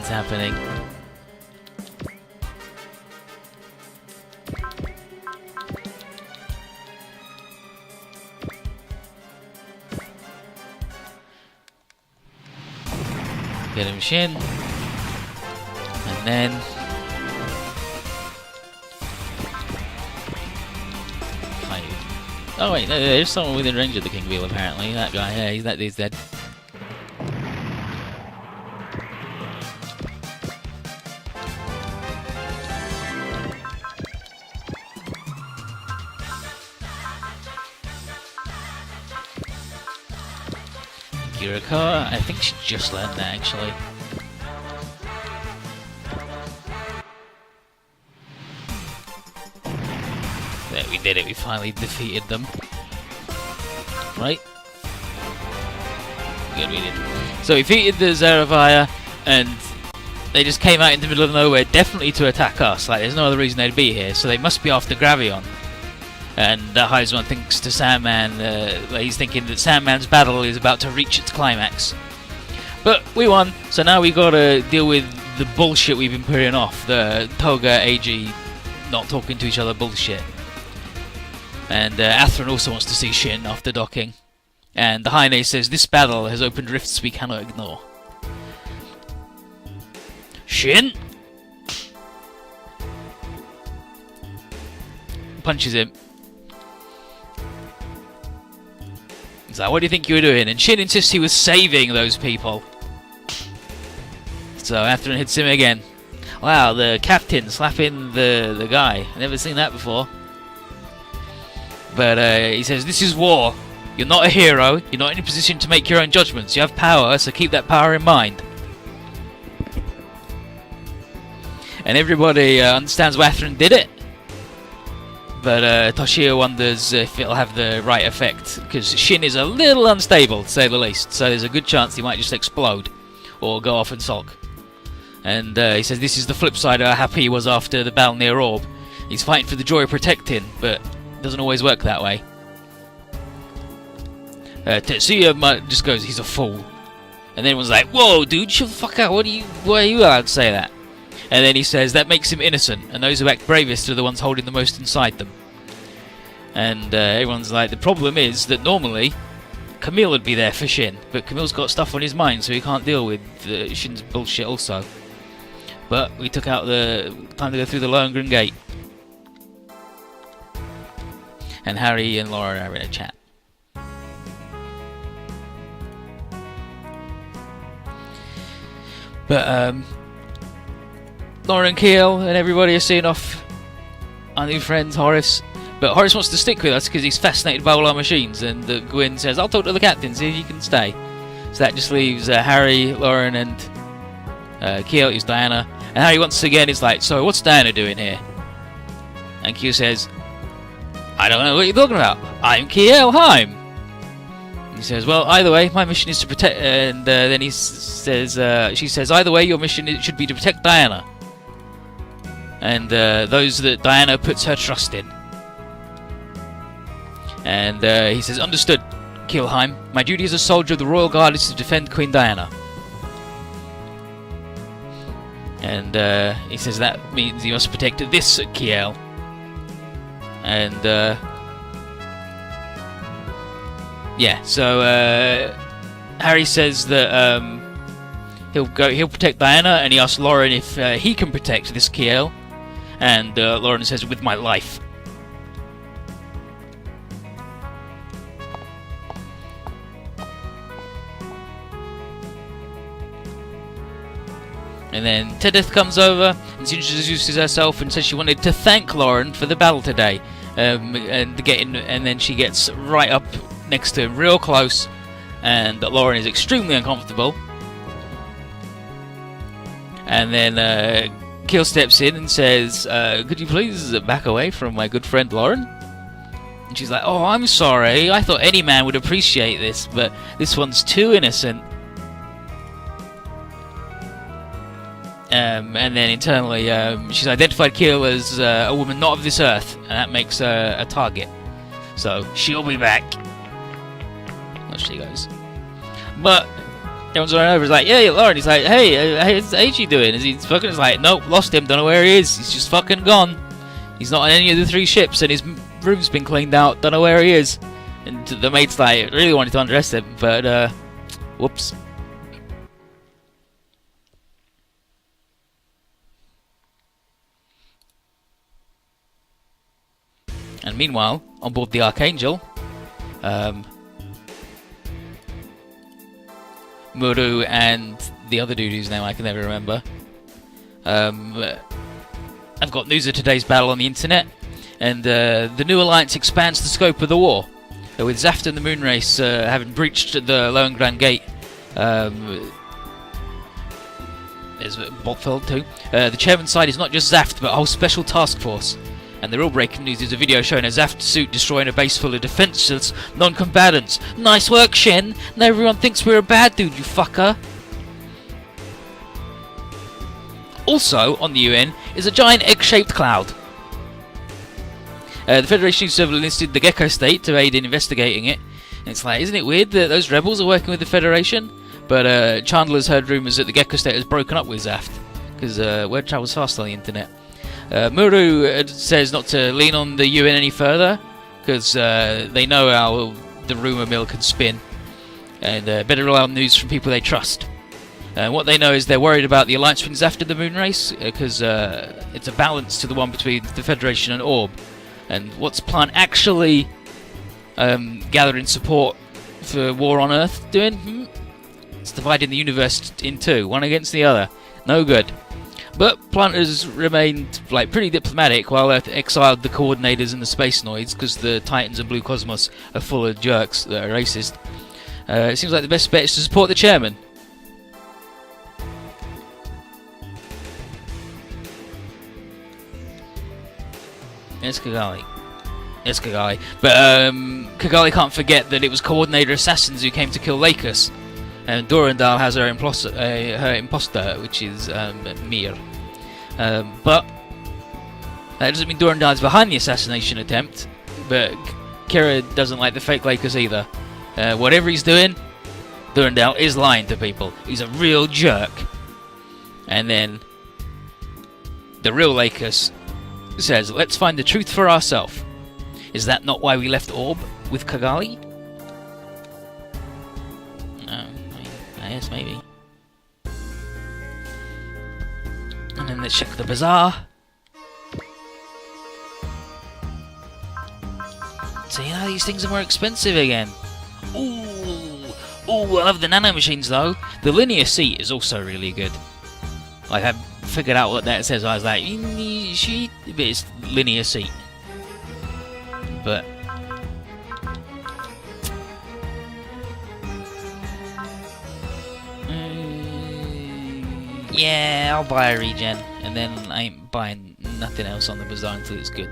what's happening. Get him Shin. And then oh wait, no, there's someone within range of the King Wheel apparently. That guy, yeah, he's dead. Kiriko, I think she just learned that actually. There, we did it, we finally defeated them. Right? Good, we did. So we defeated the Zeravaya, and they just came out in the middle of nowhere, definitely to attack us. Like, there's no other reason they'd be here, so they must be after Gravion. And Heizman thinks to Sandman, he's thinking that Sandman's battle is about to reach its climax. But we won, so now we gotta deal with the bullshit we've been putting off. The Toga, AG, not talking to each other bullshit. And Atherin also wants to see Shin after docking. And the Haine says, this battle has opened rifts we cannot ignore. Shin! Punches him. He's like, what do you think you were doing? And Shin insists he was saving those people. So Atherin hits him again. Wow, the captain slapping the guy. I've never seen that before. But he says, this is war. You're not a hero. You're not in a position to make your own judgments. You have power, so keep that power in mind. And everybody understands why Atherin did it. But Toshio wonders if it'll have the right effect, because Shin is a little unstable, to say the least, so there's a good chance he might just explode, or go off and sulk. And he says this is the flip side of how happy he was after the battle near Orb. He's fighting for the joy of protecting, but it doesn't always work that way. Tetsuya just goes, he's a fool. And then everyone's like, whoa dude, shut the fuck out, why are you allowed to say that? And then he says that makes him innocent, and those who act bravest are the ones holding the most inside them. And everyone's like, the problem is that normally Camille would be there for Shin, but Camille's got stuff on his mind, so he can't deal with Shin's bullshit also. But we took out the time to go through the Lohengrin Gate. And Harry and Laura are in a chat. But Laura and Keel and everybody are seeing off our new friends Horace. But Horace wants to stick with us because he's fascinated by all our machines, and Gwyn says, I'll talk to the captain, see if he can stay. So that just leaves Harry, Lauren and Keel, who's Diana. And Harry once again is like, so what's Diana doing here? And Q says, I don't know what you're talking about. I'm Kiel Heim. He says, well, either way, my mission is to protect... And then he says, she says, either way, your mission should be to protect Diana. And those that Diana puts her trust in. And he says, understood, Kielheim. My duty as a soldier of the Royal Guard is to defend Queen Diana. And he says that means you must protect this Kiel. And yeah, so Harry says that he'll protect Diana, and he asks Lauren if he can protect this Kiel. And Lauren says, with my life. And then Tedith comes over and she introduces herself and says she wanted to thank Lauren for the battle today. And then she gets right up next to him, real close, and Lauren is extremely uncomfortable. And then Keel steps in and says, could you please back away from my good friend Lauren? And she's like, oh, I'm sorry, I thought any man would appreciate this, but this one's too innocent. And then internally, she's identified Keel as a woman not of this earth, and that makes her a target. So she'll be back. There she goes. But Everyone's running over. He's like, yeah, Lauren. He's like, hey, how's AG doing? Is he fucking? He's like, nope, lost him. Don't know where he is. He's just fucking gone. He's not on any of the 3 ships, and his room's been cleaned out. Don't know where he is. And the mate's like, really wanted to undress him, but whoops. And meanwhile, on board the Archangel, Muru and the other dude whose name I can never remember, I've got news of today's battle on the internet, and the new alliance expands the scope of the war, with Zaft and the Moonrace having breached the Lohengrin Gate. There's Botfeld too. The chairman's side is not just Zaft, but a whole special task force. And the real breaking news is a video showing a Zaft suit destroying a base full of defenseless non-combatants. Nice work, Shen! Now everyone thinks we're a bad dude, you fucker! Also, on the UN, is a giant egg-shaped cloud. The Federation have enlisted the Gecko State to aid in investigating it. And it's like, isn't it weird that those rebels are working with the Federation? But Chandler's heard rumours that the Gecko State has broken up with Zaft. Because word travels fast on the internet. Muru says not to lean on the UN any further, because they know how the rumour mill can spin, and better rely on news from people they trust. What they know is they're worried about the alliance between Zaft and the Moonrace, because it's a balance to the one between the Federation and Orb. And what's Plant actually gathering support for War on Earth doing? It's dividing the universe in 2, one against the other. No good. But Plant has remained pretty diplomatic while Earth exiled the coordinators and the space noids, because the Titans and Blue Cosmos are full of jerks that are racist. It seems like the best bet is to support the chairman. It's Kigali. It's Kigali. But Kigali can't forget that it was coordinator assassins who came to kill Lakus. And Durandal has her imposter, which is Mir. But that doesn't mean Durandal is behind the assassination attempt. But Kira doesn't like the fake Lakers either. Whatever he's doing, Durandal is lying to people. He's a real jerk. And then the real Lakers says, let's find the truth for ourselves. Is that not why we left Orb with Kigali? No, I guess maybe. And then let's check the bazaar. So you know, these things are more expensive again. Ooh, I love the nano machines though. The linear seat is also really good. Like I figured out what that says. I was like, but it's linear seat. But yeah, I'll buy a regen, and then I ain't buying nothing else on the bazaar until it's good.